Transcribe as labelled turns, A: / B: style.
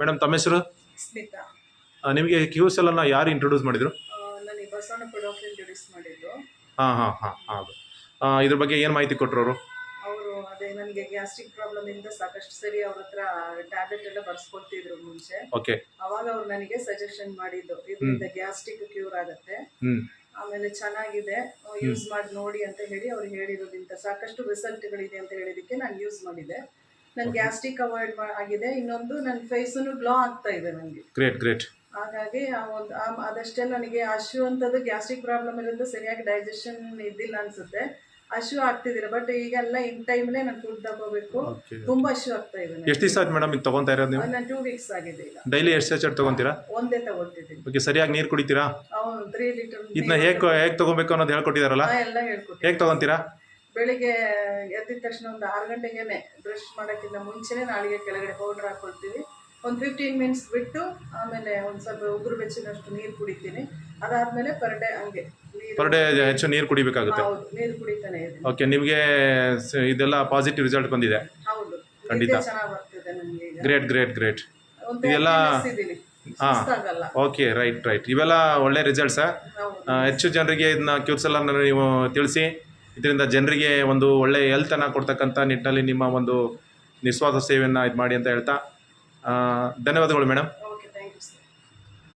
A: Madam ತಮ್ಮ ಹೆಸರು?
B: ಸ್ಮಿತಾ.
A: ನಿಮಗೆ ಕ್ಯೂಸ್ ಎಲ್ಲ ಯಾರು ಇಂಟ್ರೊಡ್ಯೂಸ್ ಮಾಡಿದ್ರು?
B: ನನಗೆ ಬಸವಣ್ಣಪ್ಪ ಡಾಕ್ಟರ್ ಇಂಟ್ರೊಡ್ಯೂಸ್ ಮಾಡಿದ್ದು.
A: ಹೌದು. ಇದ್ರ ಬಗ್ಗೆ ಏನು ಮಾಹಿತಿ ಕೊಟ್ಟರು ಅವರು?
B: ಅವರು ಅದೇ ನನಗೆ ಗ್ಯಾಸ್ಟ್ರಿಕ್ ಪ್ರಾಬ್ಲಮ್ ಇಂದ ಸಾಕಷ್ಟು ಸರಿ ಅವ್ರ ಹತ್ರ ಟ್ಯಾಬ್ಲೆಟ್ ಎಲ್ಲ ಬರ್ಸ್ಕೊಡ್ತಿದ್ರು ಮುಂಚೆ.
A: ಓಕೆ.
B: ಅವಾಗ ಅವ್ರು ನನಗೆ ಸಜೆಷನ್ ಮಾಡಿದ್ದು, ಇದರಿಂದ ಗ್ಯಾಸ್ಟ್ರಿಕ್ ಕ್ಯೂರ್ ಆಗುತ್ತೆ, ಆಮೇಲೆ ಚೆನ್ನಾಗಿದೆ, ಯೂಸ್ ಮಾಡಿ ನೋಡಿ ಅಂತ ಹೇಳಿ ಅವ್ರು ಹೇಳಿರೋದ್ರಿಂದ ಸಾಕಷ್ಟು ರಿಸಲ್ಟ್ಗಳಿದೆ ಅಂತ ಹೇಳಿದಕ್ಕೆ ನಾನು ಯೂಸ್ ಮಾಡಿದೆ. ನನ್ನ ಗ್ಯಾಸ್ಟ್ರಿಕ್ ಅವಾಯ್ಡ್ ಆಗಿದೆ. ಇನ್ನೊಂದು ನನ್ನ ಫೇಸನ್ನು ಗ್ಲೋ ಆಗ್ತಾ ಇದೆ ನನಗೆ.
A: ಗ್ರೇಟ್.
B: ಹಾಗಾಗಿ ಅದಷ್ಟೇ ನನಗೆ ಹಶು ಅಂತದ್ದು ಗ್ಯಾಸ್ಟ್ರಿಕ್ ಪ್ರಾಬ್ಲಮ್ ಇರೋದು ಸರಿಯಾಗಿ ಡೈಜೆಷನ್ ಇದ್ದಿಲ್ಲ ಅನ್ಸುತ್ತೆ. ಹಶು ಆಗ್ತಿದಿಲ್ಲ, ಬಟ್ ಈಗೆಲ್ಲ ಇನ್ ಟೈಮ್ಲೇ ನಾನು ಫುಡ್ ತಗೋಬೇಕು. ತುಂಬಾ ಹಶು ಆಗ್ತಾ ಇದೆ.
A: ಎಷ್ಟು ದಿವಸ ಆಯ್ತು ಮೇಡಮ್ ಇದು ತಗೊಂತಾ ಇರೋದು ನೀವು?
B: ನಾನು 2 weeks ಆಗಿದೆ ಈಗ.
A: ಡೈಲಿ ಎಷ್ಟು ಸೆಚೆಟ್ ತಗೊಂತೀರಾ?
B: ಒಂದೇ ತಗೊಳ್ತಿದ್ದೀನಿ.
A: ಓಕೆ. ಸರಿಯಾಗಿ ನೀರು ಕುಡಿತೀರಾ?
B: 3 ಲೀಟರ್.
A: ಇದನ್ನ ಹೇಗೆ ತಗೋಬೇಕು ಅನ್ನೋದು ಹೇಳ್ಕೊಟ್ಟಿದಾರಲ್ಲ,
B: ಎಲ್ಲ ಹೇಳ್ಕೊಟ್ಟು.
A: ಹೇಗೆ ತಗೊಂತೀರಾ?
B: ಬೆಳಿಗ್ಗೆ ಎದ್ದಿದ ತಕ್ಷಣ ಒಂದು 6 ಗಂಟೆಗೆ ಬ್ರಷ್ ಮಾಡೋಕ್ಕಿಂತ ಮುಂಚೆನೇ ನಾಳಿಗೆ ಕೆಳಗಡೆ ಪೌಡರ್ ಹಾಕೊಳ್ತೀವಿ. ಒಂದು 15 ಮಿನಿಟ್ಸ್ ಬಿಟ್ಟು ಆಮೇಲೆ ಒಂದು ಸ್ವಲ್ಪ ಉಗುರು ಬೆಚ್ಚಿನಷ್ಟು ನೀರು ಕುಡಿತೀನಿ. ಅದಾದ್ಮೇಲೆ ಪರ್ ಡೇ ಹಂಗೆ
A: ಪರ್ ಡೇ ಹೆಚ್ಚು ನೀರು ಕುಡಿಬೇಕಾಗುತ್ತೆ.
B: ಹೌದು, ನೀರು ಕುಡಿತಾನೆ ಇದ್ದೀನಿ.
A: ಓಕೆ. ನಿಮಗೆ ಇದೆಲ್ಲ ಪಾಸಿಟಿವ್ ರಿಸಲ್ಟ್ ಬಂದಿದೆ?
B: ಹೌದು,
A: ಖಂಡಿತ.
B: ಚೆನ್ನಾಗಿ ಬರ್ತಿದೆ ನನಗೆ ಈಗ.
A: ಗ್ರೇಟ್. ಇದೆಲ್ಲ ಓಕೆ. ರೈಟ್. ಇವೆಲ್ಲ ಒಳ್ಳೆ ರಿಸಲ್ಟ್ಸಾ? ಹೆಚ್ಚು ಜನರಿಗೆ ಇದನ್ನ ಕ್ಯೂರ್ಸ್ ಎಲ್ಲ ನೀವು ತಿಳಿಸಿ, ಇದರಿಂದ ಜನರಿಗೆ ಒಂದು ಒಳ್ಳೆ ಹೆಲ್ತನ್ನು ಕೊಡ್ತಕ್ಕಂಥ ನಿಟ್ಟಿನಲ್ಲಿ ನಿಮ್ಮ ಒಂದು ನಿಸ್ವಾರ್ಥ ಸೇವೆಯನ್ನು ಇದು ಮಾಡಿ ಅಂತ ಹೇಳ್ತಾ ಧನ್ಯವಾದಗಳು ಮೇಡಮ್.